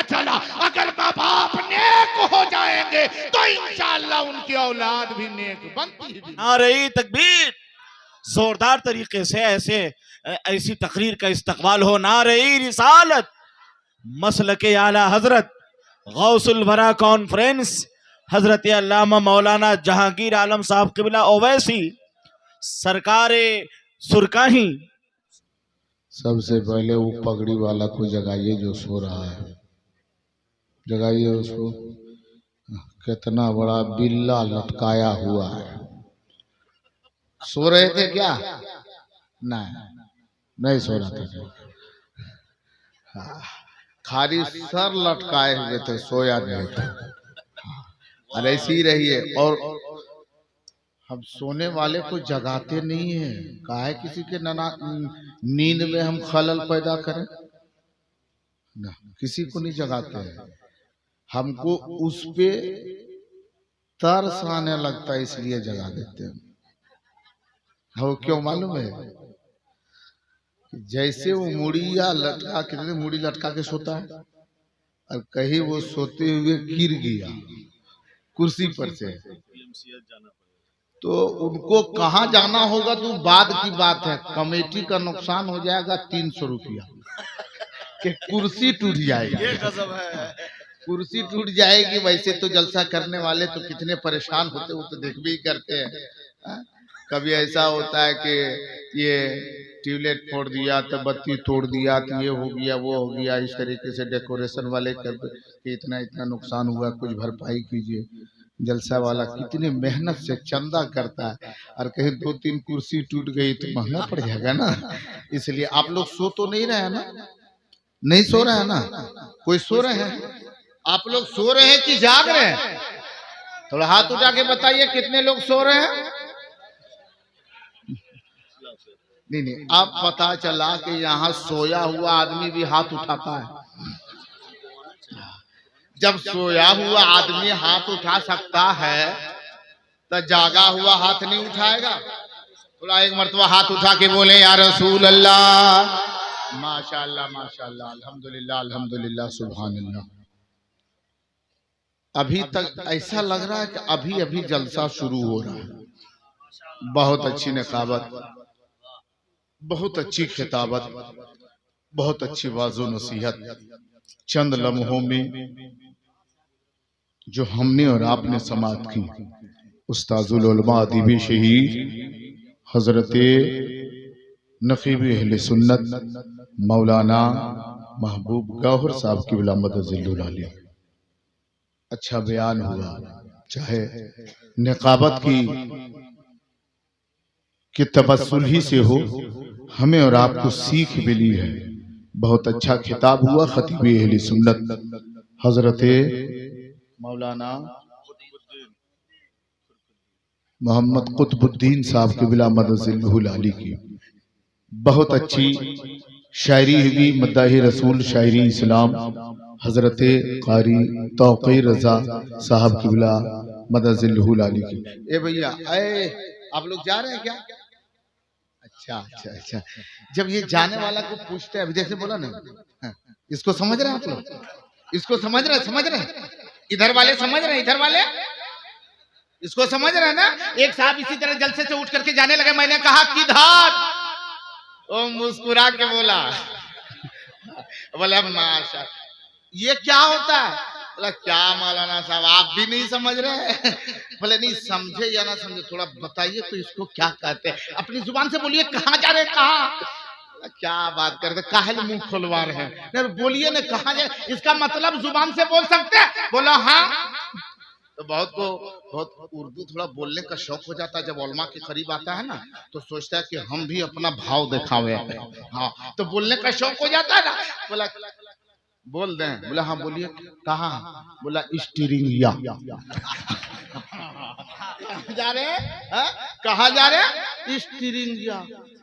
चला अगर माँ बाप नेक हो जाएंगे तो इंशाअल्लाह उनकी औलाद भी नेक बनती है। नारे तकबीर, जोरदार तरीके से ऐसी तकरीर का इस्तकबाल हो। नारे रिसालत, मसलके आला हजरत गौसुल वरा कॉन्फ्रेंस हजरत अल्लामा मौलाना जहांगीर आलम साहब क़िबला ओवैसी सरकारे सुरकाही। सबसे पहले वो पगड़ी वाला को जगाइए जो सो रहा है, जगाइए उसको। कितना बड़ा बिल्ला लटकाया हुआ है। सो रहे थे क्या? नहीं सो रहा था। हाँ, खाली सर लटकाए हुए थे, सोया नहीं था। और ऐसे ही रहिए। और हम सोने वाले को जगाते नहीं है, काहे किसी के नींद में हम खलल पैदा करें ना, किसी को नहीं जगाते हैं। हमको उस पे तरस आने लगता है इसलिए जगा देते हैं। वो क्यों मालूम है? जैसे वो मुड़िया लटका के, मुड़ी लटका के सोता है और कहीं वो सोते हुए गिर गया कुर्सी पर से, तो उनको कहाँ जाना होगा तो बाद की बात है। कमेटी का नुकसान हो जाएगा 300 रुपया कि कुर्सी टूट जाएगी। ये गजब है। कुर्सी टूट जाएगी। वैसे तो जलसा करने वाले तो कितने परेशान होते, वो तो देख भी करते हैं। कभी ऐसा होता है कि ये ट्यूबलाइट फोड़ दिया तो बत्ती तोड़ दिया तो ये हो गया वो हो गया, इस तरीके से डेकोरेशन वाले कर कि इतना इतना नुकसान हुआ, कुछ भरपाई कीजिए। जलसा वाला कितनी मेहनत से चंदा करता है, और कहीं 2-3 कुर्सी टूट गई तो महंगा पड़ जाएगा ना। इसलिए आप लोग सो तो नहीं रहे हैं ना? नहीं सो रहे हैं ना? कोई सो रहे हैं? आप लोग सो रहे हैं कि जाग रहे हैं? थोड़ा हाथ उठा के बताइए कितने लोग सो रहे हैं। नहीं, अब पता चला कि यहाँ सोया हुआ आदमी भी हाथ उठाता है। जब सोया हुआ आदमी हाथ उठा सकता है तो जागा हुआ हाथ नहीं उठाएगा? थोड़ा एक मर्तबा हाथ उठा के बोले या रसूल अल्लाह, माशाअल्लाह माशाअल्लाह, अल्हम्दुलिल्लाह अल्हम्दुलिल्लाह, सुभान अल्लाह। अभी तक ऐसा लग रहा है कि अभी अभी जलसा शुरू हो रहा है। बहुत अच्छी नकाबत, बहुत अच्छी खिताबत, बहुत अच्छी वाज़ो नसीहत। चंद लम्हों में जो हमने और आपने समाअत की, उस्ताजुल उलमा अदीब शहीद हजरत नकीब अहले सुन्नत मौलाना महबूब गौहर साहब की मदद आलिया। अच्छा बयान हुआ। चाहे निकाबत की तबस्सुल ही से हो, हमें और आपको सीख मिली है। बहुत अच्छा खिताब हुआ। खतीब अहले सुन्नत हजरत मौलाना मोहम्मद कुतुबुद्दीन साहब की मदद आली की बहुत अच्छी शायरी हुई। मद्दाह रसूल शायरी इस्लाम हजरत कारी तौक़ीर रजा साहब की मदद आली की। ए भैया, आप लोग जा रहे हैं क्या? अच्छा अच्छा अच्छा। जब ये जाने वाला को पूछते हैं, अभी जैसे बोला ना, इसको समझ रहे हैं आप लोग? इसको समझ रहे हैं? इधर वाले समझ रहे हैं? इधर वाले इसको समझ रहे हैं ना? एक साहब इसी तरह जलसे से उठ करके जाने लगे। मैंने कहा किधर? ओ मुस्कुरा के बोला, बोला माशा। ये क्या होता है? बोला क्या मौलाना साहब आप भी नहीं समझ रहे? बोले नहीं, समझे या ना समझे थोड़ा बताइए तो इसको क्या कहते हैं? अपनी जुबान से बोलिए, कहाँ जा रहे हैं? कहाँ? क्या बात करते, काहे मुंह खुलवा रहे हैं? बोलिए ना, कहाँ जा? इसका मतलब जुबान से बोल सकते हैं? बोला हाँ। तो बहुत उर्दू थोड़ा बोलने का शौक हो जाता है। जब उलमा के करीब आता है ना तो सोचता है कि हम भी अपना भाव दिखावे। हाँ, तो बोलने का शौक हो जाता है ना। बोला बोल दें? बोला हाँ बोलिए। कहाँ? बोला स्टीरिंगिया। जा रहे हैं? कहाँ जा रहे हैं? स्टीरिंगिया।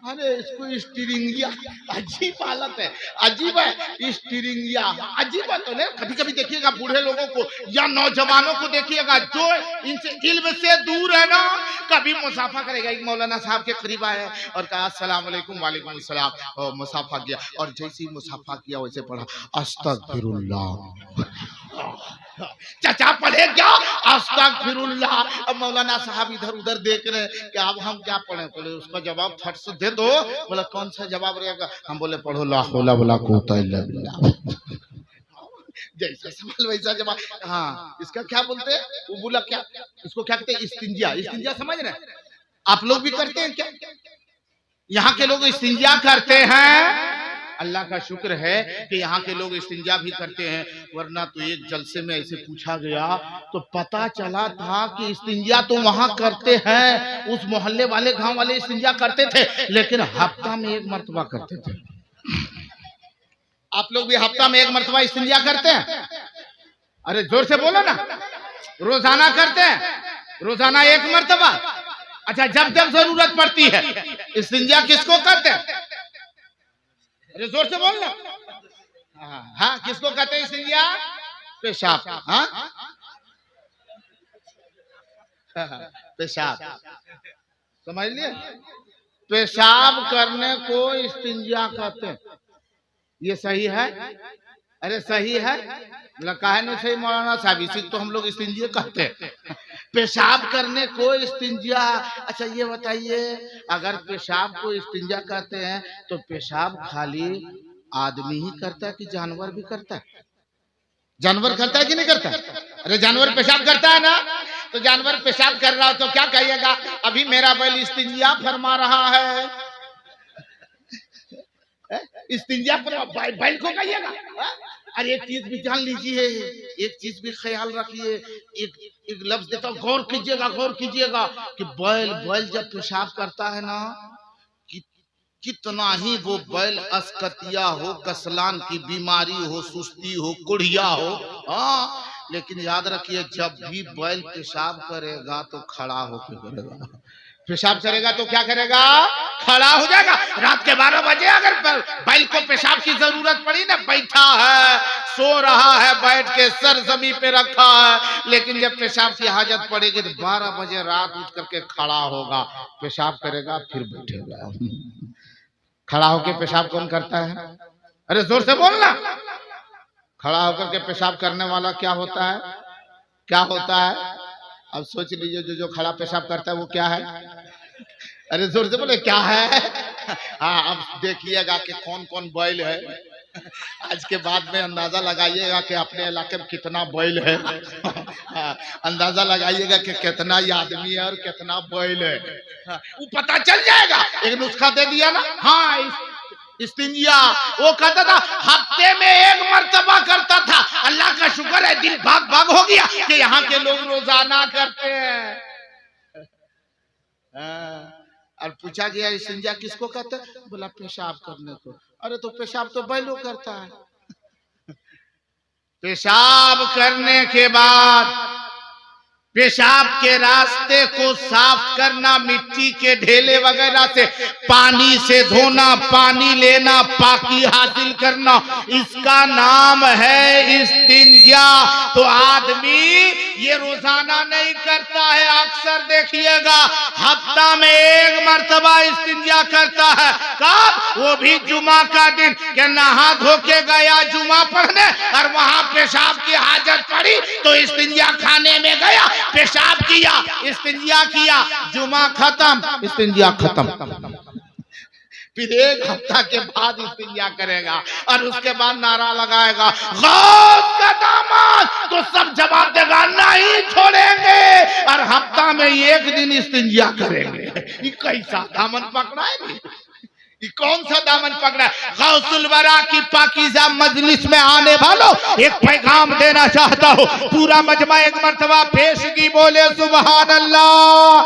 अरे इसको स्टीरिंगिया, अजीब हालत है, अजीब है स्टीरिंगिया, अजीब है। तो नहीं, कभी कभी देखिएगा बूढ़े लोगों को या नौजवानों को देखिएगा जो इनसे इल्म से दूर है ना, कभी मुसाफा करेगा। एक मौलाना साहब के करीब आए और कहा अस्सलाम वालेकुम, वालेकुम अस्सलाम, और मुसाफा किया, और जैसे ही मुसाफा किया वैसे पढ़ा अस्तगफिरुल्लाह। चाचा पढ़े क्या अस्तगफिरुल्लाह। अब मौलाना साहब इधर उधर देख रहे हैं कि अब हम क्या पढ़े। बोले उसका जवाब फट से दे दो। बोला कौन सा जवाब रहेगा। हम बोले पढ़ो ला हौला वला कुव्वता इल्ला बिल्लाह। जैसा सवाल वैसा जवाब। हाँ, इसका क्या बोलते हैं, वो बोला क्या, इसको क्या कहते हैं, इस्तिंजा। इस्तिंजा समझ रहे हैं आप लोग भी करते हैं क्या? यहाँ के लोग इस्तिंजा करते हैं। अल्लाह का शुक्र है कि यहाँ के लोग इस्तिंजा भी करते हैं, वरना तो एक जलसे में ऐसे पूछा गया तो पता चला था कि इस्तिंजा तो वहां करते हैं, उस मोहल्ले वाले गांव वाले इस्तिंजा करते थे, लेकिन हफ्ता में एक मर्तबा करते थे। आप लोग भी हफ्ता में एक मर्तबा इस्तिंजा करते हैं? अरे जोर से बोलो ना। रोजाना करते हैं? रोजाना एक मर्तबा। अच्छा, जब जब जरूरत पड़ती है इस्तिंजा किसको करते हैं? अरे जोर से बोलना। हाँ, किसको कहते हैं इस्तिंजा? पेशाब। हाँ, पेशाब, समझ लिए? पेशाब करने को इस्तिंजा कहते हैं। ये सही है? अरे सही है, लगा नहीं सही मौलाना साहब, इसी तो हम लोग इस्तिंजा कहते हैं, पेशाब करने को इस्तिंजा। अच्छा ये बताइए, अगर पेशाब को इस्तिंजा कहते हैं तो पेशाब खाली आदमी ही करता है कि जानवर भी करता है? जानवर करता है कि नहीं करता? अरे जानवर पेशाब करता है ना, तो जानवर पेशाब कर रहा हो तो क्या कहिएगा, अभी मेरा बैल इस्तिंजा फरमा रहा है। इस्तिंजा पर बैल को कहिएगा। अरे एक चीज भी जान लीजिए, एक चीज भी ख्याल रखिए, एक लफ्ज देता हूं, गौर कीजिएगा, गौर कीजिएगा कि बैल जब पेशाब करता है ना, कितना ही वो बैल अस्कतिया हो, कसलान की बीमारी हो, सुस्ती हो, कुढ़िया हो, हाँ, लेकिन याद रखिए जब भी बैल पेशाब करेगा तो खड़ा होकर करेगा। पेशाब करेगा तो क्या करेगा? खड़ा हो जाएगा। रात के 12 बजे अगर बैल को पेशाब की जरूरत पड़ी ना, बैठा है, सो रहा है, बैठ के सर जमीन पे रखा है, लेकिन जब पेशाब की हाजत पड़ेगी तो 12 बजे रात उठ करके खड़ा होगा, पेशाब करेगा, फिर बैठेगा। खड़ा होकर पेशाब कौन करता है? अरे जोर से बोलना। खड़ा होकर के पेशाब करने वाला क्या होता है? क्या होता है? अब सोच लीजिए, जो खड़ा पेशाब करता है वो क्या है? अरे जोर से बोले क्या है? हाँ, अब देखिएगा कि कौन कौन बैल है। आज के बाद में अंदाजा लगाइएगा कि अपने इलाके में कितना बैल है। अंदाजा लगाइएगा कि कितना आदमी है और कितना बैल है, वो पता चल जाएगा। एक नुस्खा दे दिया ना। हाँ, इस्तिंजा वो कहता था हफ्ते में एक मर्तबा करता था। अल्लाह का शुक्र है दिल भाग भाग हो गया कि यहाँ के लोग रोजाना करते हैं। और पूछा गया इस्तिंजा किसको कहते हैं? बोला पेशाब करने को। अरे तो पेशाब तो बैलो करता है। पेशाब करने के बाद पेशाब के रास्ते को साफ करना, मिट्टी के ढेले वगैरह से पानी से धोना, पानी लेना, पाकी हासिल करना, इसका नाम है इस्तिंजा। तो आदमी ये रोजाना नहीं करता है, अक्सर देखिएगा हफ्ता में एक मर्तबा इस्तिंजा करता है। कब? वो भी जुमा का दिन, कि नहा धो के गया जुमा पढ़ने और वहां पेशाब की हाजत पड़ी तो इस्तिंजा खाने में गया, पेशाब किया, इस्तिंजा किया, जुमा खत्म, इस्तिंजा खत्म। फिर एक हफ्ता के बाद इस्तिंजा करेगा और उसके बाद नारा लगाएगा गौस का दामन, तो सब जवाब देगा नहीं छोड़ेंगे, और हफ्ता में एक दिन इस्तिंजा करेंगे। ये कैसा दामन पकड़ा है? ये कौन सा दामन पकड़ा? गौसुल वरा की पाकीज़ा मजलिस में आने वालों, एक पैगाम देना चाहता हूँ। पूरा मजमा एक मर्तबा पेशगी बोले सुभान अल्लाह।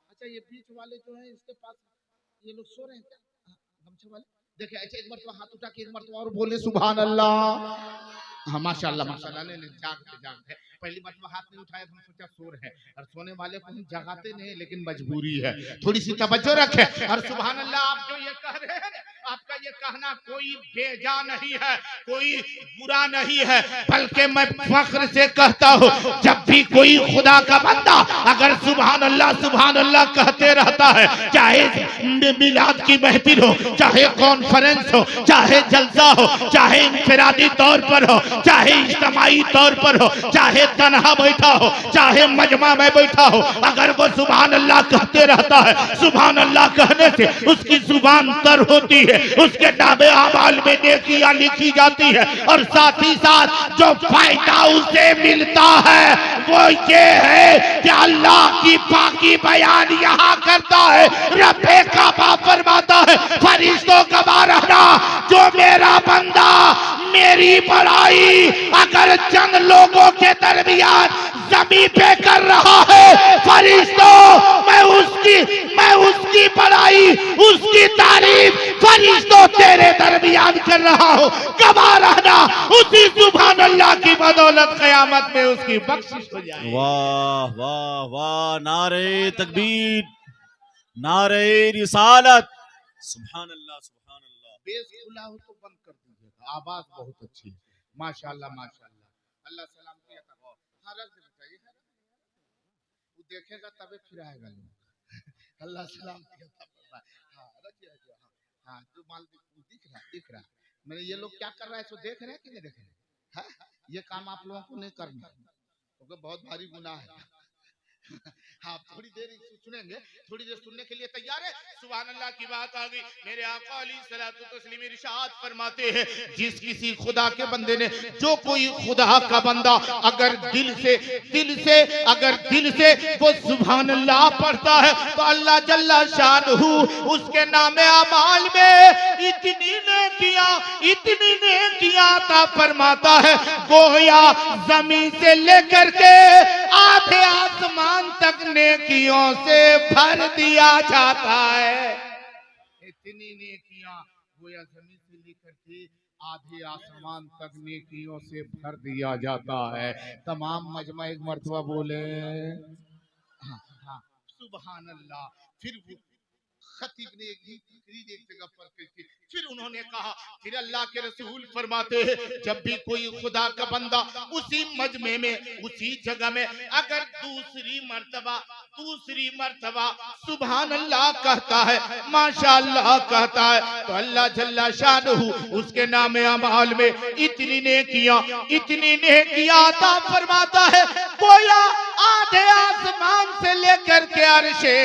अच्छा, ये बीच वाले जो है इसके पास ये लोग सो रहे हैं क्या? गमछे वाले देखे, अच्छा एक मर्तबा हाथ उठा के एक मर्तबा और बोले सुभान अल्लाह। हाँ माशाल्लाह माशाल्लाह, नहीं जागते जागते। पहली मरतबा हाथ नहीं उठाया तो हम सोचा शोर है, और सोने वाले को हम जगाते नहीं लेकिन मजबूरी है, थोड़ी सी तवज्जो रखे। और सुभान अल्लाह, आप जो ये कह रहे हैं, आपका ये कहना कोई बेजा नहीं है, कोई बुरा नहीं है, बल्कि मैं फख्र से कहता हूँ, जब भी कोई खुदा का बंदा अगर सुभान अल्लाह कहते रहता है, चाहे मिलाद की महफिल हो, चाहे कॉन्फ्रेंस हो, चाहे जलसा हो, चाहे इंफरादी तौर पर हो, चाहे इज्तिमाई तौर पर हो, चाहे तन्हा बैठा हो, चाहे मजमा में बैठा हो, अगर वो सुभान अल्लाह कहते रहता है, सुभान अल्लाह कहने से उसकी जुबान तर होती है, उसके नामे अमाल में नेकियां लिखी जाती है, और साथ ही साथ जो फायदा उसे मिलता है वो ये है कि अल्लाह की पाकी बयान यहाँ करता है। रब्बे काबा फरमाता है, फरिश्तों गवाह रहना, जो मेरा बंदा मेरी बड़ाई अगर चंद लोगों के दरमियान जमीन पे कर रहा है, फरिश्तों मैं उसकी बड़ाई, उसकी तारीफ फरिश्तों तेरे दरमियान कर रहा हूँ, गवाह रहना। उसी सुभान अल्लाह की बदौलत क़यामत में उसकी बख्शिश हो जाए। वाह वाह वाह, नारे तकबीर, नारे रिसालत, सुभान अल्लाह सुभान अल्लाह। बेस खुला हो तो बंद कर दीजिएगा, आवाज बहुत अच्छी है, माशाल्लाह माशाल्लाह, अल्लाह सलाम किया था। हाँ रख दे बताइए, वो देखेगा तबे फिर आएगा लोग। अल्लाह सलाम किया था। हाँ रखिए रखिए, हाँ जो माल दिख रहा मैंने, ये लोग क्या कर रहा है सो देख रहे हैं कि नहीं देख रहे हैं? ये काम आप लोगों को नहीं करना, क्योंकि बहुत भारी गुनाह है। हाँ थोड़ी देर सुनेंगे, थोड़ी देर सुनने के लिए तैयार है। सुभान अल्लाह की बात आ गई। मेरे आका अलैहिस्सलातु तस्लीम इरशाद फरमाते हैं, जिस किसी खुदा के बंदे ने, जो कोई खुदा का बंदा अगर दिल से वो सुभान अल्लाह पढ़ता है, तो अल्लाह जल्ला शानहू उसके नामे अमाल में इतनी नेकियां अता फरमाता है, गोया जमीन से लेकर के आधे आसमान तक नेकियों से भर दिया जाता है। इतनी नेकियां गोया जमीन से लेकर के आधे आसमान तक नेकियों से भर दिया जाता है। तमाम मजमा एक मर्तबा बोले हाँ हाँ सुभान अल्लाह। फिर खतीब ने एक जगह पर की, फिर उन्होंने कहा, फिर अल्लाह के रसूल फरमाते हैं, जब भी कोई खुदा का बंदा उसी मजमे में, उसी जगह में अगर दूसरी मर्तबा सुभान अल्लाह कहता है, माशाअल्लाह कहता है, तो अल्लाह जल्ला शानहू उसके नामे अमाल में इतनी नेकियां अता फरमाता है, गोया आधे आसमान से लेकर के अर्शे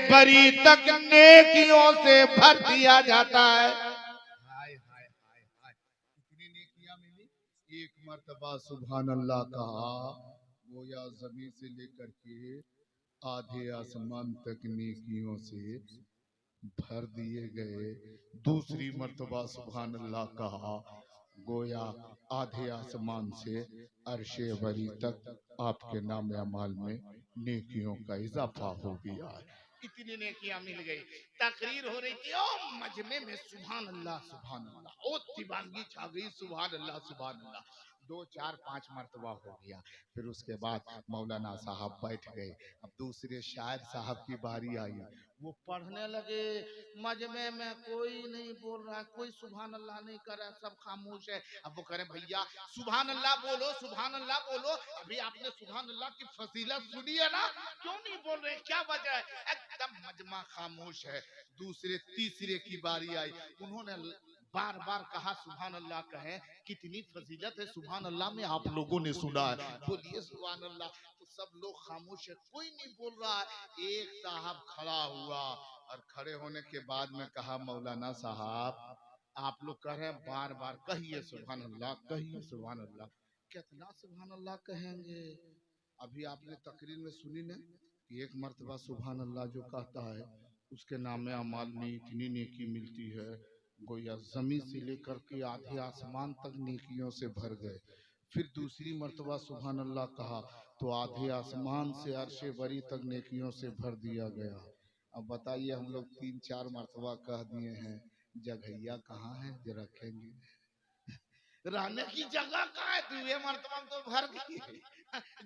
बरी तक नेकियों से भर दिया जाता है। हाय हाय हाय हाय, कितनी नेकियां मिली। एक मर्तबा सुभान अल्लाह कहा, गोया जमीन से लेकर के आधे आसमान तक नेकियों से भर दिए गए। दूसरी मर्तबा सुभान अल्लाह कहा, गोया आधे आसमान से अर्शे बरी तक आपके नाम अमाल में नेकियों का इजाफा हो गया है। इतनी नेकियां मिल गई। तकरीर हो रही थी, ओ मजमे में सुभान अल्लाह, ओ दीवानगी छा गई, सुभान अल्लाह। 2 4 5 मर्तबा हो गया। फिर उसके बाद मौलाना साहब बैठ गए। अब दूसरे शायर साहब की बारी आई, वो पढ़ने लगे। मजमे में कोई नहीं बोल रहा, कोई सुभान अल्लाह नहीं कर रहा, सब खामोश है। अब वो कह रहे, भैया सुभान अल्लाह बोलो, अभी आपने सुभान अल्लाह की फजीलत सुनी है ना, क्यों नहीं बोल रहे, क्या वजह है? एकदम मजमा खामोश है। दूसरे तीसरे की बारी आई, उन्होंने बार बार कहा सुभान अल्लाह कहें, कितनी फजीलत है सुभान अल्लाह में, आप लोगों ने सुना है, बोलिए सुभान अल्लाह। तो सब लोग खामोश है, कोई नहीं बोल रहा है। एक साहब खड़ा हुआ और खड़े होने के बाद में कहा, मौलाना साहब आप लोग कह रहे हैं बार बार कहिए सुभान अल्लाह, कहिए सुभान अल्लाह, कितना सुभान अल्लाह कहेंगे? अभी आपने तकरीर में सुनी ना, एक मर्तबा सुभान अल्लाह जो कहता है उसके नामे अमाल में इतनी नेकी मिलती है, गोया जमीन से लेकर के आधे आसमान तक नेकियों से भर गए। फिर दूसरी मर्तबा सुभान अल्लाह कहा तो आधे आसमान से अर्शे बरी तक नेकियों से भर दिया गया। अब बताइए, हम लोग 3 4 मर्तबा कह दिए हैं, जगहिया कहाँ है जो रखेंगे? रहने की जगह कहाँ है? 2 मरतबा तो भर गई है।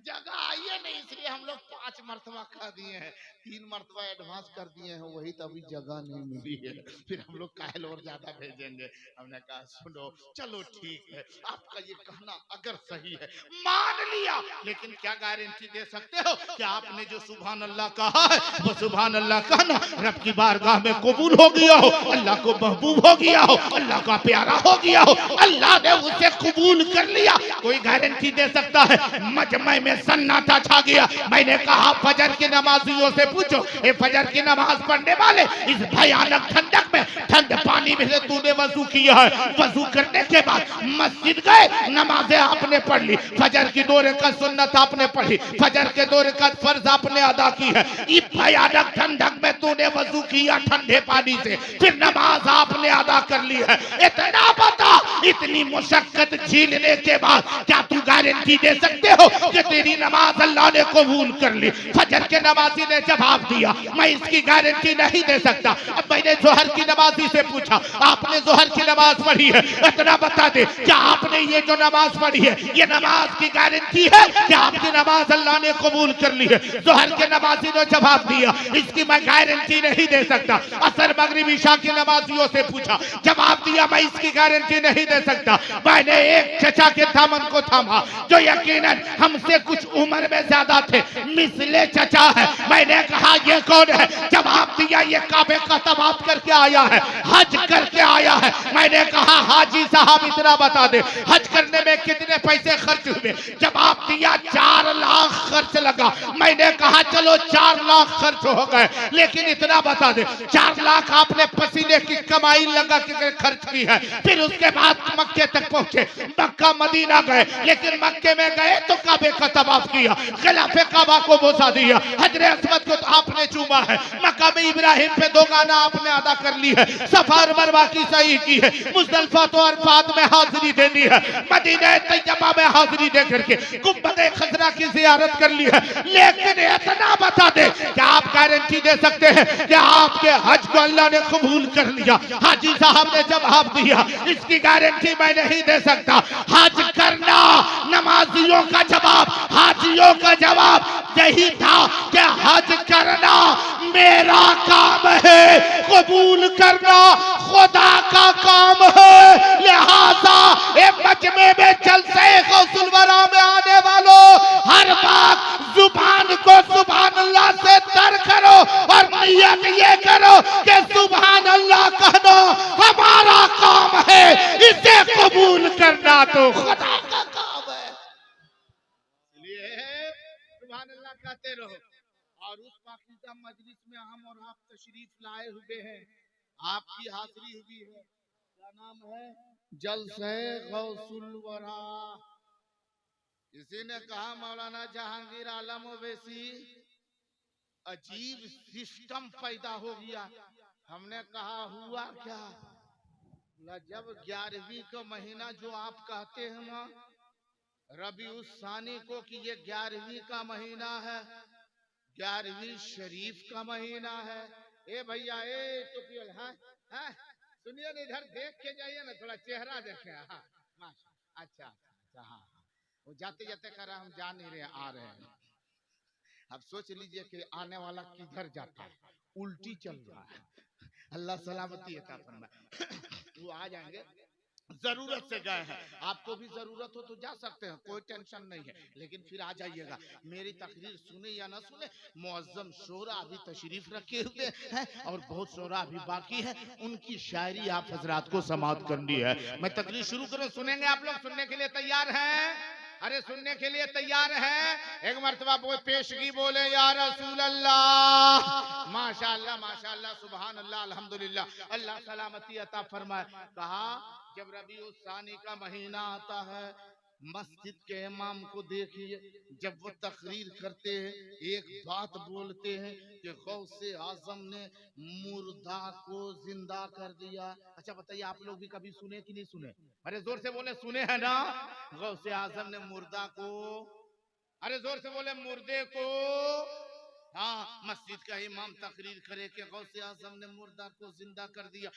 जगह आई है नहीं, इसलिए हम लोग 5 मरतबा कह दिए हैं, 3 मरतबा एडवांस कर दिए हैं, वही तभी जगह नहीं मिली है। फिर हम लोग कायल और ज्यादा भेजेंगे। हमने कहा सुनो चलो ठीक है, आपका ये कहना अगर सही है मान लिया, लेकिन क्या गारंटी दे सकते हो कि आपने जो सुभान अल्लाह कहा है वो सुभान अल्लाह कहना रब की बारगाह में कबूल हो गया हो, अल्लाह को महबूब हो गया हो, अल्लाह का प्यारा हो गया हो, अल्लाह ने उसे कबूल कर लिया? कोई गारंटी दे सकता है? मजमे में सन्नाटा छा गया। मैंने कहा फजर की नमाजियों से पूछो, ये फजर की नमाज पढ़ने वाले इस भयानक ठंडक में ठंड पानी में से तूने वजू किया है, वजू करने के बाद मस्जिद गए, नमाजें आपने पढ़ ली, फजर की 2 रकात सुन्नत आपने पढ़ी, फजर के 2 रकात फर्ज आपने अदा की है, इस भयानक ठंडक में तूने वजू किया ठंडे पानी से, फिर नमाज आपने अदा कर ली है, इतना बता इतनी मुशक्कत झेलने के बाद क्या तू गारंटी दे सकते हो कि तेरी नमाज अल्लाह ने कबूल कर ली? फजर के नमाजी ने जवाब दिया मैं इसकी गारंटी नहीं दे सकता। अब मैंने जोहर की नमाजी से पूछा आपने जोहर की नमाज पढ़ी है, इतना बता दे क्या आपने ये जो नमाज पढ़ी है ये नमाज की गारंटी है कि आपकी नमाज अल्लाह ने कबूल कर ली है? जोहर के नमाजी ने जवाब दिया इसकी मैं गारंटी नहीं दे सकता। असर मगरिब ईशा की नमाजियों से पूछा, जवाब दिया मैं इसकी गारंटी नहीं दे सकता। मैंने एक चचा के दामन को थामा जो यकीनन हमसे कुछ उम्र में ज्यादा थे, मिसले चचा है। मैंने कहा ये कौन है? जवाब दिया ये काबे का तवाफ करके आया है, हज करके आया है। मैंने कहा हाजी साहब इतना बता दे हज करने में कितने पैसे खर्च हुए? जवाब दिया 4 लाख खर्च लगा। मैंने कहा चलो 4 लाख खर्च हो गए, लेकिन इतना बता दे 4 लाख आपने पसीने की कमाई लगा के खर्च की है। फिर उसके बाद मक्के तक पहुंचे, मक्का मदीना गए, लेकिन मक्के में गए तो काबे का तवाफ किया, खिलाफे काबा को बोसा दिया, हजरे अस्वद को तो आपने चूमा है, मकाम इब्राहिम पे 2 गाना आपने अदा कर ली है, सफा और मरवा की सही की है, मुज़दलिफा तो अरफात में हाजिरी देनी है, मदीना तैयबा में हाजिरी दे करके गुंबद खजरा की जियारत कर ली है। लेकिन इतना बता दे क्या आप गारंटी दे सकते हैं कि आपके हज को अल्लाह ने कबूल कर लिया? हाजी साहब ने जवाब दिया इसकी गारंटी मैं नहीं दे सकता। हज करना नमाजियों का जवाब, हाजियों का जवाब यही था कि हज करना मेरा काम है, कबूल करना खुदा का काम है। लिहाजा मजमे में जलसे गौसुल वरा में आने वालों हर बात जुबान को सुभान अल्लाह से तर करो और नियत ये करो कि सुभान अल्लाह कहना हमारा काम है, इसे कबूल करना तो खुदा का काम है। इसलिए सुभान अल्लाह कहते रहो। और उस पाकीज़ा मजलिस में हम और आप तशरीफ लाए हुए हैं, आपकी हाजिरी हुई है। क्या नाम है? जलसे गौसुल वरा। किसी ने कहा मौलाना जहांगीर आलम ओवैसी अजीब सिस्टम पैदा हो गया। हमने कहा हुआ क्या? जब 11वीं का महीना जो आप कहते हैं ना रबीउस सानी को कि ये 11वीं का महीना है, 11वीं शरीफ का महीना है। ए भैया ए टोपियल है सुनिए ना, इधर देख के जाइए ना, थोड़ा चेहरा देखे। हाँ अच्छा हाँ, वो जाते जाते कह रहा हम जा नहीं रहे आ रहे हैं। अब सोच लीजिए कि आने वाला किधर जाता है, उल्टी चल रहा है। अल्लाह सलामती अता फरमाए। वो आ जाएंगे, जरूरत से गए हैं, आपको भी जरूरत हो तो जा सकते हैं, कोई टेंशन नहीं है, लेकिन फिर आ जाइएगा। मेरी तकरीर सुने या ना सुने, मुअज्जम शोरा अभी तशरीफ रखे हुए हैं और बहुत शोरा अभी बाकी है, उनकी शायरी आप हजरात को समाअत करनी है। मैं तकरीर शुरू करूं, सुनेंगे आप लोग? सुनने के लिए तैयार हैं? अरे सुनने के लिए तैयार हैं? एक मर्तबा पेशगी बोले या रसूल अल्लाह। माशाअल्लाह माशाअल्लाह सुभान अल्लाह अल्हम्दुलिल्लाह, अल्लाह सलामती अता फरमाए। कहा जब रबीउस सानी का महीना आता है, मस्जिद के इमाम को देखिए, जब वो तकरीर करते हैं एक बात बोलते हैं कि गौसे आजम ने मुर्दा को जिंदा कर दिया। अच्छा बताइए आप लोग भी कभी सुने कि नहीं सुने? अरे जोर से बोले, सुने है ना? गौसे आजम ने मुर्दा को, अरे जोर से बोले, मुर्दे को हाँ, मस्जिद का इमाम तकरीर करे कि गौसे आजम ने मुर्दा को जिंदा कर दिया,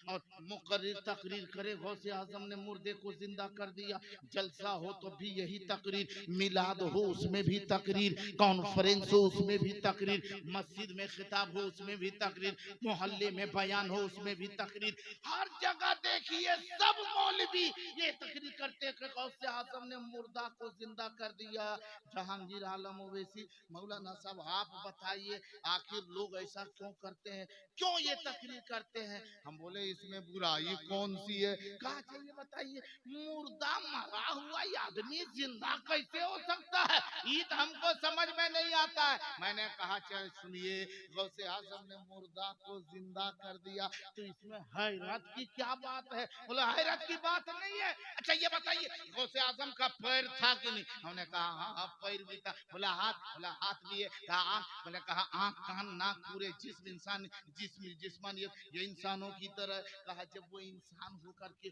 और मुकर्रिर तकरीर करे गौसे आजम ने मुर्दे को जिंदा कर दिया। जलसा हो तो भी यही तकरीर, मिलाद हो उसमें भी तकरीर, कॉन्फ्रेंस हो उसमें भी तकरीर, मस्जिद में खिताब हो उसमें भी तकरीर, मोहल्ले में बयान हो उसमें भी तकरीर। हर जगह देखिए सब मौलवी ये तकरीर करते कि गौसे आजम ने मुर्दा को जिंदा कर दिया। जहांगीर आलम ओवैसी, मौलाना साहब आप बताइए आखिर लोग ऐसा क्यों करते हैं, क्यों ये तकरीर करते हैं? हम बोले इसमें बुराई कौन सी है? कहा चाहिए बताइए, मुर्दा मरा हुआ आदमी जिंदा कैसे हो सकता है? ये तो हमको समझ में नहीं आता है। मैंने कहा चल सुनिए, गौसे आजम ने मुर्दा को जिंदा कर दिया तो इसमें हैरत की क्या बात है? बोला हैरत की बात नहीं है। अच्छा ये बताइए गौसे आजम का पैर था कि नहीं? हमने कहा हाँ पैर भी था। बोला हाथ भी है। कहा आँख? मैंने कहा आँख कान नाक पूरे जिस्म इंसान जिस्मानियत ये इंसानों की तरह। कहा जब वो इंसान होकर के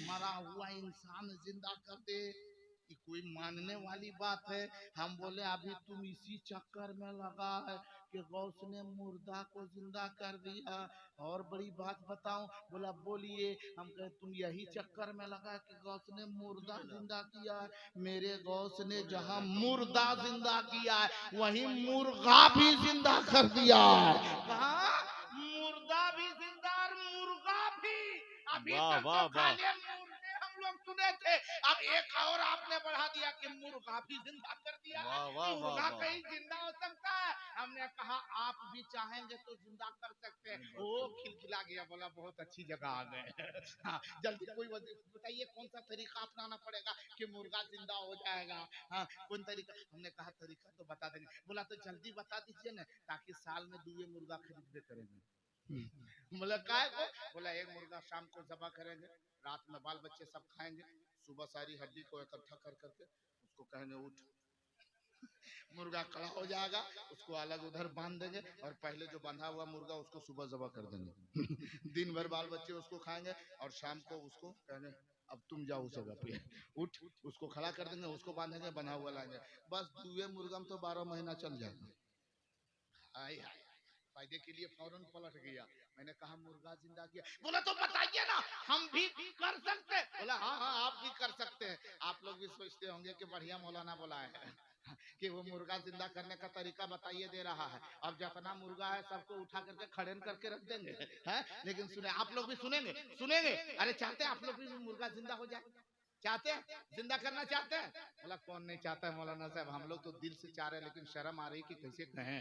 मरा हुआ इंसान जिंदा कर दे ये कोई मानने वाली बात है? हम बोले अभी तुम इसी चक्कर में लगा है कि गौस ने मुर्दा को जिंदा कर दिया। और बड़ी बात बताऊं? बोला बोलिए। हम कहे तुम यही चक्कर में लगा कि गौस ने मुर्दा जिंदा किया है। मेरे गौस ने जहां मुर्दा जिंदा किया है वहीं मुर्गा भी जिंदा कर दिया है। कहा मुर्दा भी जिंदा और मुर्गा भी। अभी वाह तक वाह तो वाह, खाली मुर्गे हम लोग सुने थे, अब एक और आपने बढ़ा दिया कि मुर्गा भी जिंदा कर दिया। वाह वाह वाह मुर्गा वाह। कहीं जिंदा हो सकता है? हमने कहा आप भी चाहेंगे तो जिंदा कर सकते हैं। वो खिलखिला गया, बोला बहुत अच्छी जगह आ गए। हाँ, जल्दी कोई बताइए कौन सा तरीका अपनाना पड़ेगा कि मुर्गा जिंदा हो जाएगा? हाँ, कौन तरीका? हमने कहा तरीका तो बता देंगे। बोला तो जल्दी बता दीजिए ना ताकि साल में 2 मुर्गा खरीदे करेंगे। बोला काय को? बोला एक मुर्गा शाम को जबा करेंगे, रात में बाल बच्चे सब खाएंगे, सुबह सारी हड्डी को इकट्ठा कर करके उसको कहेंगे उठ। मुर्गा खड़ा हो जाएगा, उसको अलग उधर बांध देंगे और पहले जो बंधा हुआ मुर्गा उसको सुबह जबा कर देंगे। दिन भर बाल बच्चे उसको खाएंगे और शाम को उसको कहेंगे अब तुम जाओ उस जगह पे उठ। उसको खड़ा कर देंगे, उसको बांधेंगे, बंधा हुआ लाएंगे। बस 2 मुर्गा में तो 12 महीना चल जाएगा। हाय हाय, फायदे के लिए फौरन पलट गया। मैंने कहा मुर्गा जिंदा किया। बोला तो बताइए ना हम भी कर सकते हैं? बोला हाँ हाँ आप भी कर सकते हैं। आप लोग भी सोचते होंगे कि बढ़िया मौलाना बोला है कि वो मुर्गा जिंदा करने का तरीका बताइए दे रहा है। अब जितना मुर्गा है सबको उठा करके खड़ेन करके रख देंगे हैं? लेकिन सुने आप लोग भी सुनेंगे सुनेंगे। अरे चाहते हैं आप लोग भी मुर्गा जिंदा हो जाए? चाहते हैं? जिंदा करना चाहते हैं? बोला कौन नहीं चाहता है मौलाना साहब, हम लोग तो दिल से चाह रहे हैं लेकिन शर्म आ रही कि कैसे कहें।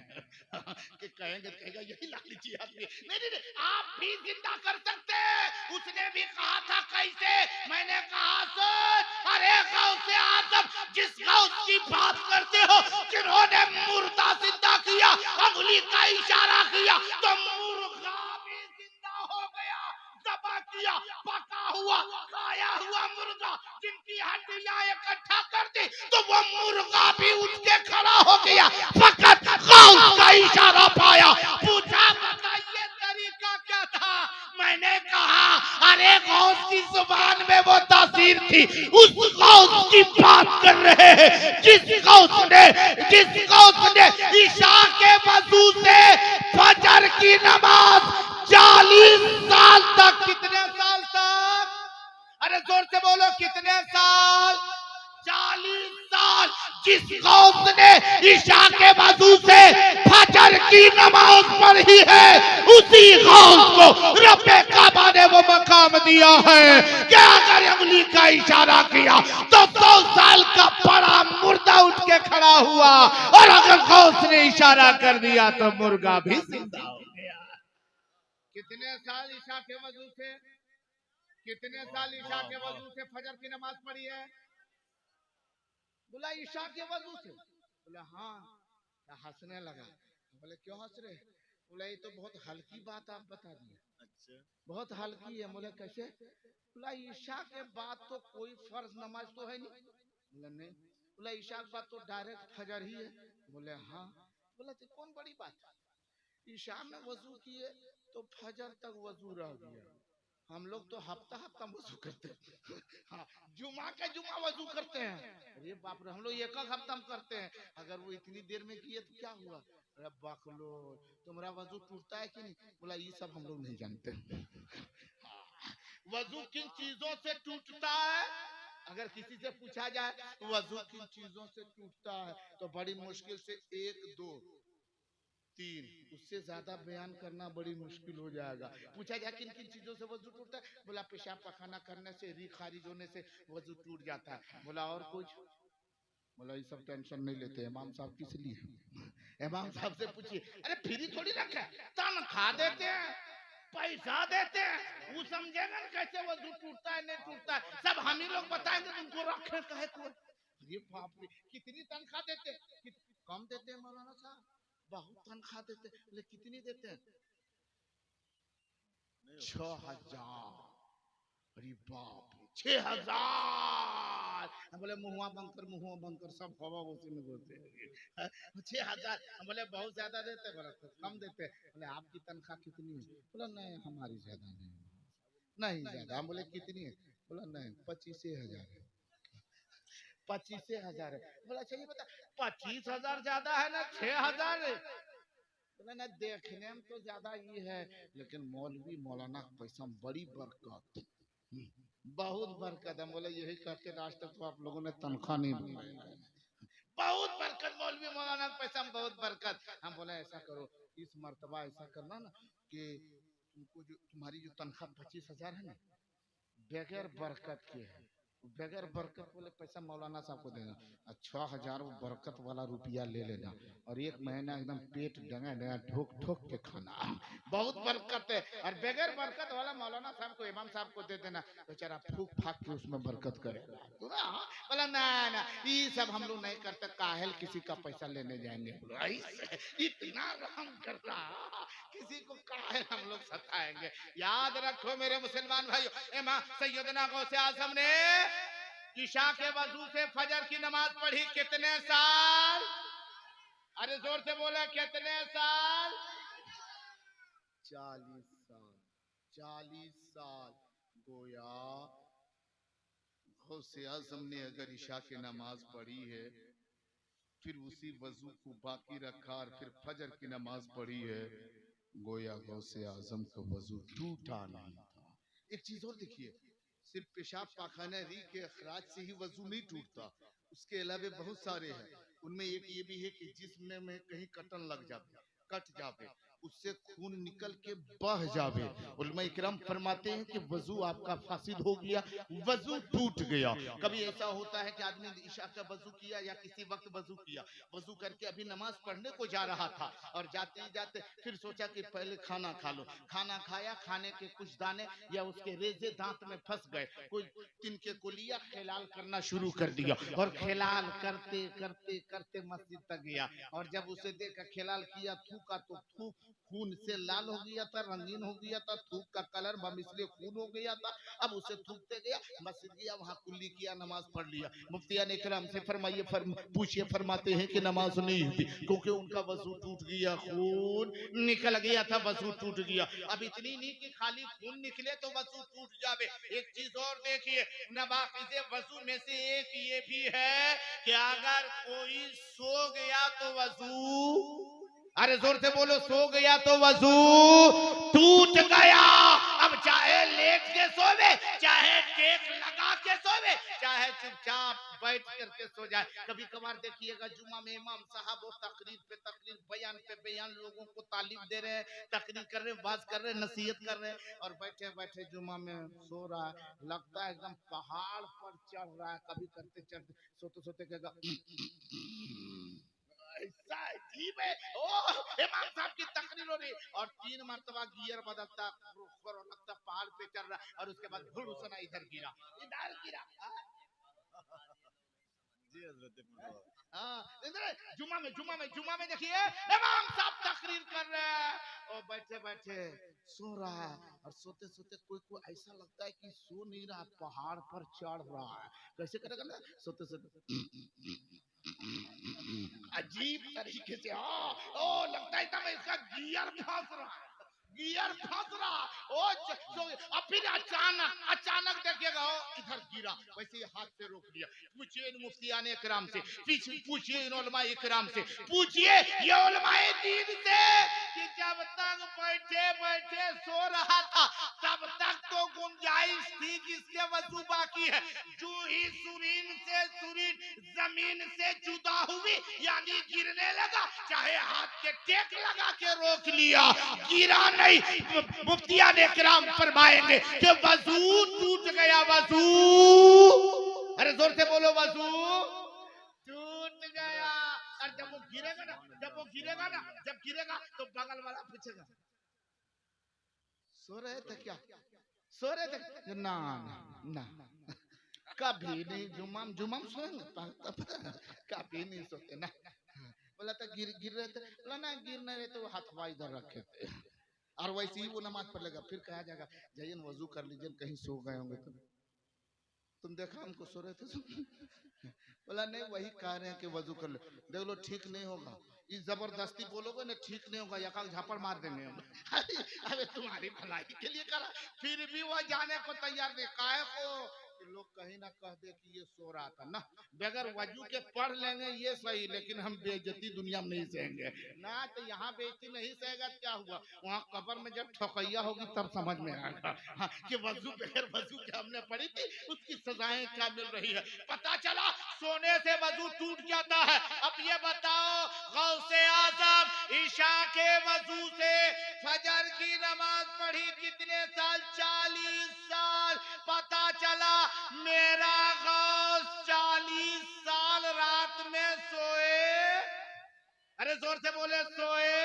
कि कहेंगे कहेगा यही लालची आदमी। नहीं नहीं नहीं आप भी जिंदा कर सकते हैं। उसने भी कहा था कैसे? मैंने कहा सोच, अरे गौसे आजम जिस गौस की बात करते हो जिन्होंने मुर्दा जिंदा किया, अंगुली का इशारा किया तो मुर्गा भी जिंदा हो गया। दबा किया, पका हुआ खाया हुआ मुर्गा जिनकी हड्डियां इकट्ठा कर दी तो वो मुर्गा भी उठ के खड़ा हो गया। फकत गौस का इशारा पाया। पूछा बताइए तरीका क्या था? मैंने कहा अरे गौस की जुबान में वो तासीर थी, उस गौस की बात कर रहे हैं जिस गौस ने ईशा के वजू से फजर की नमाज 40 साल तक। कितने साल तक? अरे जोर से बोलो कितने साल? 40 साल। जिस गौस ने ईशा के वजू से फजर की नमाज पढ़ी है उसी गौस को रब्बे काबा ने वो मकाम दिया है कि अगर उंगली का इशारा किया तो 100 साल का बड़ा मुर्दा उठ के खड़ा हुआ और अगर गौस ने इशारा कर दिया तो मुर्गा भी जिंदा हो गया। कितने साल ईशा के वजू से? कितने साल ईशा के वजू से फजर की नमाज पढ़ी है? बोला ईशा के वजू से। बोला हाँ। हंसने लगा। बोले क्यों हंस रहे? बोला ये तो बहुत हल्की बात आप बता दिए। अच्छा बहुत हल्की है। बोले कैसे? बोला ईशा के बाद तो कोई फर्ज नमाज तो है नहीं। बोला नहीं। बोला ईशा के बाद तो डायरेक्ट फजर ही है। बोले हाँ। बोला तो कौन बड़ी बात? ईशा में वजू किए तो फजर तक वजू रह गया। हम लोग तो हफ्ता हफ्ता वजू करते हैं। हाँ, जुमा के जुमा वजू करते हैं। अरे बाप रे हम लोग एक हफ्ता में करते हैं। अगर वो इतनी देर में किए तो क्या हुआ? अरे बकलो, तुम्हारा वजू टूटता है कि नहीं? बोला ये सब हम लोग नहीं जानते। वजू किन चीजों से टूटता है? अगर किसी से पूछा जाए वजू किन चीजों से टूटता है तो बड़ी मुश्किल से 1 2 3, उससे ज्यादा बयान करना बड़ी मुश्किल हो जाएगा। पूछा जाए किन किन चीजों से वजू टूटता है? बोला पेशाब पखाना करने से, री खारिज होने से वजू टूट जाता है। बोला और कुछ? बोला ये सब टेंशन नहीं लेते इमाम साहब, किस लिए? इमाम साहब से पूछिए। अरे फ्री थोड़ी रखा है, तनख्वाह देते हैं, पैसा देते हैं, वो समझेगा ना कैसे वजू टूटता है नहीं टूटता है, सब हम ही लोग बताएंगे तुमको रखे कहे को। ये बाप रे, कितनी तनख्वाह देते हैं? कम देते हैं मौलाना साहब, बहुत तनख्वाह देते हैं। बोले कितनी देते हैं? 6000। अरे बाप रे, 6000! हम बोले मुहुआ बंकर सब हवा उसी में बोलते हैं। 6000। हम बोले बहुत ज्यादा देते? बोला तो कम देते। बोले आपकी तनख्वाह कितनी है? बोला नहीं हमारी ज्यादा नहीं ज्यादा। हम बोले कितनी है? बोला नहीं 25,000 है। 25,000 है। बोला अच्छा ये बता 25,000 ज्यादा है ना 6,000 है? बोला ना देखने में तो ज्यादा ही है, लेकिन मौलवी मौलाना पैसा बड़ी बरकत, बहुत बरकत। हम बोले यही करके आज तक तो आप लोगों ने तनख्वाह नहीं बनाई। बहुत बरकत मौलवी मौलाना पैसा में, बहुत बरकत। हम बोले ऐसा करो, इस मर्तबा ऐसा करना ना कि तुमको जो तुम्हारी जो तनख्वाह 25,000 है ना, बगैर बरकत के है, बगैर बरकत वाले पैसा मौलाना साहब को देना, और 6,000 वो बरकत वाला रुपया ले लेना, और 1 महीना एकदम पेट डंगा डंगा ठोक ठोक के खाना, बहुत बरकत है। और बगैर बरकत वाला मौलाना साहब को, इमाम साहब को दे देना, बेचारा फूक फाक के उसमें बरकत करेगा। बोला ना ना ये सब हम लोग नहीं करते, काहेल किसी का पैसा लेने जाएंगे। इतना रहम कर रहा, किसी को काहे हम लोग सताएंगे। याद रखो मेरे मुसलमान भाइयों, इमाम सैयदना गौसे आज़म ने इशा के वजू से फजर की नमाज पढ़ी कितने साल? अरे जोर से बोले कितने साल? 40 साल। 40 साल गोया गौसे आज़म ने अगर इशा की नमाज पढ़ी है, फिर उसी वजू को बाकी रखा और फिर फजर की नमाज पढ़ी है, गोया गौसे आज़म का वजू टूटा नहीं था। एक चीज और देखिए, सिर्फ पेशाब पाखाना री के अखराज से ही वजू नहीं टूटता, उसके अलावा बहुत सारे हैं। उनमें एक ये भी है कि जिस्म में कहीं कटन लग जावे, कट जावे, उससे खून निकल के बह जावे, उलमा इकराम फरमाते हैं कि वजू आपका फासिद हो गया, वजू टूट गया। कभी ऐसा होता है कि आदमी इशा का वजू किया या किसी वक्त वजू किया, वजू करके अभी नमाज पढ़ने को जा रहा था, और जाते ही जाते फिर सोचा कि पहले खाना खा लो। खाना खाया, खाने के कुछ दाने या उसके रेजे दांत में फंस गए, कोई तिनके को लिया, खिलाल करना शुरू कर दिया, और खिलाल करते करते करते मस्जिद तक गया, और जब उसे देखा खिलाल किया, थूका तो थूक खून से लाल हो गया था, रंगीन हो गया था, थूक का कलर बमिसले खून हो गया था। अब उसे थूकते गया, मस्जिद गया, वहां कुल्ली किया, नमाज पढ़ लिया। मुफ्तियान इकराम से फरमाइए, पूछिए, फरमाते हैं कि नमाज नहीं हुई, क्योंकि उनका वजू टूट गया, खून निकल गया था, वजू टूट गया। अब इतनी नहीं कि खाली खून निकले तो वजू टूट जावे, एक चीज और देखिए, नवाक़िज़े वजू में से एक ये भी है कि अगर कोई सो गया तो वजू, अरे जोर से बोलो, सो गया तो वजू टूट गया। अब चाहे लेट के सोवे, चाहे टेक लगा के सोवे, चाहे चुपचाप बैठ करके सो जाए। कभी कभार देखिएगा जुमा में इमाम साहब वो तकरीर पे तकरीर, बयान पे बयान, लोगों को तालीम दे रहे हैं, तकरीर कर रहे हैं, बात कर रहे हैं, नसीहत कर रहे हैं, और बैठे बैठे जुमा में सो रहा है, लगता है एकदम पहाड़ पर चढ़ रहा है। कभी करते चढ़ते सोते सोते कहेगा ऐसा अजीब है। ओ इमाम साहब की तकरीर हो रही, और 3 मरतबा गियर बदलता, लगता पहाड़ पे चढ़ रहा, और उसके बाद भुड़सना इधर गिरा, इधर गिरा। जी हजरत, जुमा में देखिए इमाम साहब तकरीर कर रहे हैं, और बैठे बैठे सो रहा है, और सोते सोते कोई ऐसा लगता है कि सो नहीं रहा, पहाड़ पर चढ़ रहा है। कैसे करेगा ना, सोते सोते अजीब तरीके से, हाँ, ओ लगता है मैं इसका गियर फंस रहा है, गियर फंस रहा। अब फिर अचानक देखिएगा इधर गिरा, वैसे हाथ से रोक दिया। पूछिए इन मुफ्तियान इकराम से, पूछिए इन उलमा इकराम से, पूछिए ये उलमाए दीन से कि जब तक बैठे बैठे सो रहा था तब तक तो गुंजाइश थी कि इसके वजू बाकी है। जो ही सुरीन जमीन से जुदा हुई यानी गिरने लगा, चाहे हाथ के टेक लगा के रोक लिया, गिरा नहीं। मुफ्तियान इकराम फरमाएंगे कि वजू टूट गया, वजू, अरे जोर से बोलो, वजू टूट गया। और जब वो गिरेगा ना, जब गिरेगा तो बगल वाला पूछेगा सो रहे थे क्या, सो रहे थे? ना ना कभी नहीं, जुमाम सोएंगे, कभी नहीं सोते ना। बोला था गिर रहे थे, बोला ना गिर नहीं रहे तो हाथवा इधर रखे थे। और वैसे ही वो नमाज पढ़ लेगा। फिर कहा जाएगा जाइए वजू कर लीजिए, कहीं सो गए होंगे तुम देखा हमको सो रहे थे। बोला नहीं वही कह रहे हैं कि वजू कर लो। देख लो ठीक नहीं होगा, इस जबरदस्ती बोलोगे ना ठीक नहीं होगा, यका झापड़ मार देंगे हम। अरे तुम्हारी भलाई के लिए करा, फिर भी वो जाने को तैयार नहीं। काहे को कि लोग कहीं ना कह दे कि ये सो रहा था ना। बगैर वजू के पढ़ लेंगे ये सही, लेकिन हम बेइज्जती दुनिया में नहीं सहेंगे ना। तो यहाँ बेइज्जती नहीं सहेगा क्या हुआ, वहाँ कब्र में जब ठोकैया होगी तब समझ में आएगा कि वजू बगैर वजू के हमने पढ़ी थी, उसकी सजाएं क्या मिल रही है। पता चला सोने से वजू टूट जाता है। अब ये बताओ गौसे आजम ईशा के वजू से फजर की नमाज पढ़ी कितने साल? 40 साल। पता चला मेरा गौस 40 साल रात में सोए, अरे जोर से बोले, सोए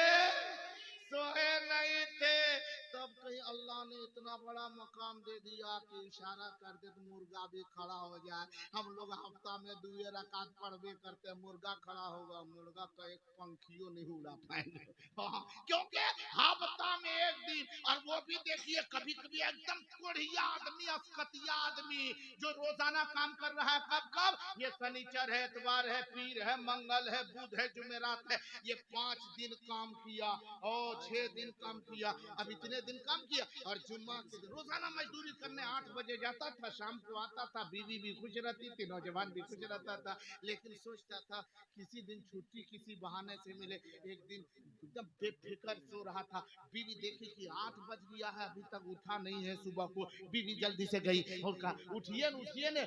नहीं थे। तब कहीं अल्लाह ने इतना बड़ा मकाम दे दिया कि इशारा कर दे तो मुर्गा भी खड़ा हो जाए। हम लोग हफ्ता में 2 रकात पढ़वे करते, मुर्गा खड़ा होगा, मुर्गा का एक पंखियों नहीं उड़ा पाएंगे। क्योंकि हफ्ता में एक दिन, और वो भी देखिए कभी कभी एकदम कोढ़िया आदमी, अस्कतिया आदमी जो रोजाना काम कर रहा है। कब ये शनिचर है, इतवार है, पीर है, मंगल है, बुध है, जुमेरात है, ये 5 दिन काम किया और 6 दिन काम किया। अब इतने दिन काम किया और जुम्मा के दिन रोजाना मजदूरी करने 8 बजे जाता था, शाम को आता था। बीवी भी खुश रहती थी, नौजवान भी खुश रहता था, लेकिन सोचता था किसी दिन छुट्टी किसी बहाने से मिले। एक दिन एकदम बेफिक्र सो रहा था, बीवी देखी कि 8 बज गया है, अभी तक उठा नहीं है। सुबह को बीवी जल्दी से गई और कहा उठिए ने।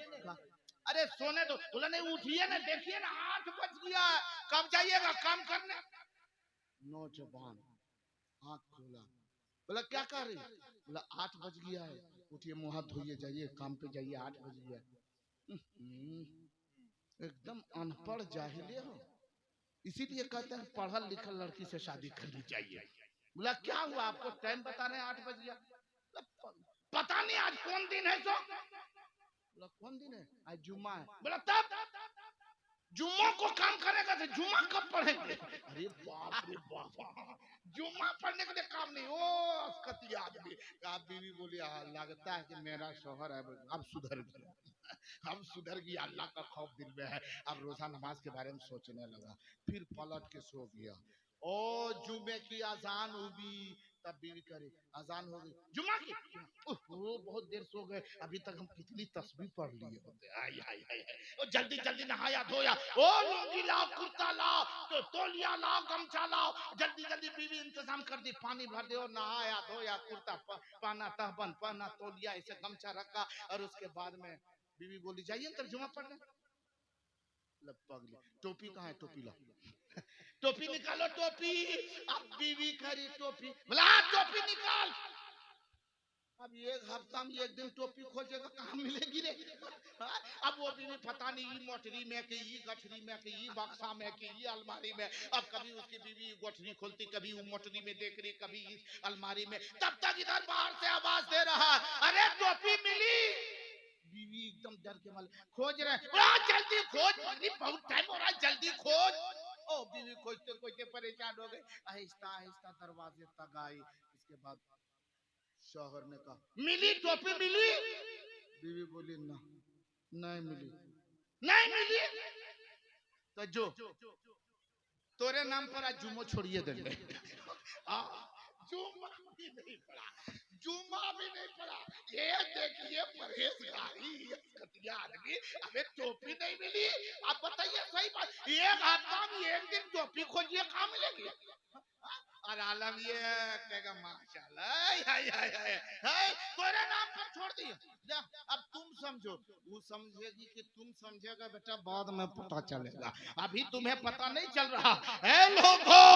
अरे सोने दो। बोला नहीं उठिए ना, देखिए ना 8 बज गया है, कब जाइएगा काम करने? नौजवान आँख खोला, बोला क्या कर रही? बोला 8 बज गया है, उठिए मुँह हाथ धोइए, जाइए काम पे जाइए, 8 बज गया। एकदम अनपढ़ जाहिले हो, इसीलिए कहते हैं पढ़ल लिखल लड़की से शादी करनी चाहिए। बोला क्या हुआ आपको, टाइम बता रहे हैं 8 बज गया? पता नहीं आज कौन दिन है। बोला कौन दिन है? आज जुम्मा है। बोला तब जुम्मा को काम करेगा तो जुम्मा कब पढ़ेंगे? अरे बाप रे बाप, जुम्मा पढ़ने के लिए काम नहीं। ओ अस्कती आदमी। आप बीवी बोली लगता है कि मेरा शौहर है अब सुधर गया, अब सुधर गया, अल्लाह का खौफ दिल में है, अब रोजा नमाज के बारे में सोचने लगा। फिर पलट के सो गया। ओ जुम्मे की अजान हुई, तब बीवी करे अजान हो गई जुम्मा की। ओहो बहुत देर सो गए, अभी तक हम कितनी तस्बीह पढ़ लिए होते। हाय हाय हाय, ओ जल्दी जल्दी नहाया धोया, ओ लुंगी लाओ, कुर्ता लाओ, तो तौलिया लाओ, गमछा लाओ, जल्दी जल्दी बीवी इंतजाम कर दी। पानी भर दो, नहाया धोया, कुर्ता पहना, तहबन पहना, तौलिया ऐसे गमछा रखा। और उसके बाद में बीवी बोली जाइए तर्जुमा पढ़ने। टोपी कहाँ है? टोपी लाओ, टोपी निकालो, टोपी। अब बीवी खरी टोपी, बोला टोपी निकाल। अब एक हफ्ता में एक दिन टोपी खोजेगा, कहाँ मिलेगी रे? अब वो बीवी पता नहीं ये मोटरी में कि ये गठरी में कि ये बक्सा में कि ये अलमारी में। अब कभी उसकी बीवी गोठरी खोलती, कभी वो मोटरी में देख रही, कभी इस अलमारी में। तब तक इधर बाहर से आवाज दे रहा है, अरे टोपी मिली। बीवी एकदम डर के मारे खोज रहे, जल्दी खोज, बहुत टाइम हो रहा है, जल्दी खोज। ओ बीवी खोजते खोजते परेशान हो गए, आहिस्ता आहिस्ता दरवाजे तक आई। इसके बाद शौहर ने कहा मिली टोपी मिली? बीवी बोली ना नहीं मिली। नहीं मिली तो जो तोरे नाम पर आज जुम्मो छोड़िए देंगे। जुम्मा भी नहीं पढ़ा, जुम्मा भी नहीं पढ़ा। ये देखिए परहेजगारी घटिया आदमी, हमें टोपी नहीं मिली। अब बताइए सही बात, एक आदमी एक दिन टोपी खोजिए कहाँ मिलेगी? और आलम ये कहेगा माशाल्लाह, तेरे नाम पर छोड़ दिया। जा, अब तुम समझो, वो समझेगी कि तुम समझेगा बेटा, बाद में पता चलेगा, अभी तुम्हें पता नहीं चल रहा है। लोगों,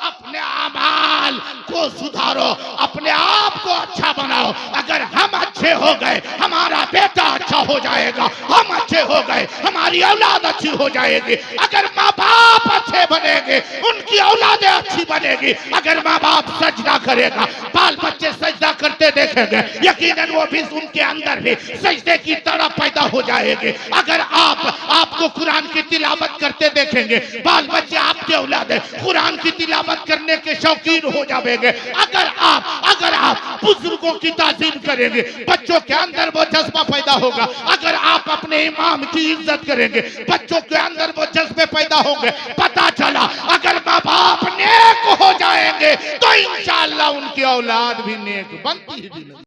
अपने अमाल को सुधारो, अपने आप को अच्छा बनाओ। अगर हम अच्छे हो गए, हमारा बेटा अच्छा हो जाएगा, हम अच्छे हो गए, हमारी औलाद अच्छी हो जाएगी। अगर माँ बाप अच्छे बनेंगे, उनकी औलादें अच्छी बनेगी। अगर माँ बाप सजदा करेगा, बाल बच्चे सजदा करते देखेंगे, यकीनन वो भी उनके अंदर भी सजदे की तरह पैदा हो जाएंगे। अगर आपको कुरान की तिलावत करते देखेंगे, बाल बच्चे आपके औलादे कुरान की तिलावत करने के शौकीन हो जाएंगे। अगर आप बुजुर्गों की ताज़ीम करेंगे, बच्चों के अंदर वो जज्बा पैदा होगा। अगर आप अपने इमाम की इज्जत करेंगे, बच्चों के अंदर वो जज्बे पैदा होंगे। पता चला, अगर माँ बाप नेक हो जाएंगे तो इंशाअल्लाह उनकी औलाद भी नेक बनती है।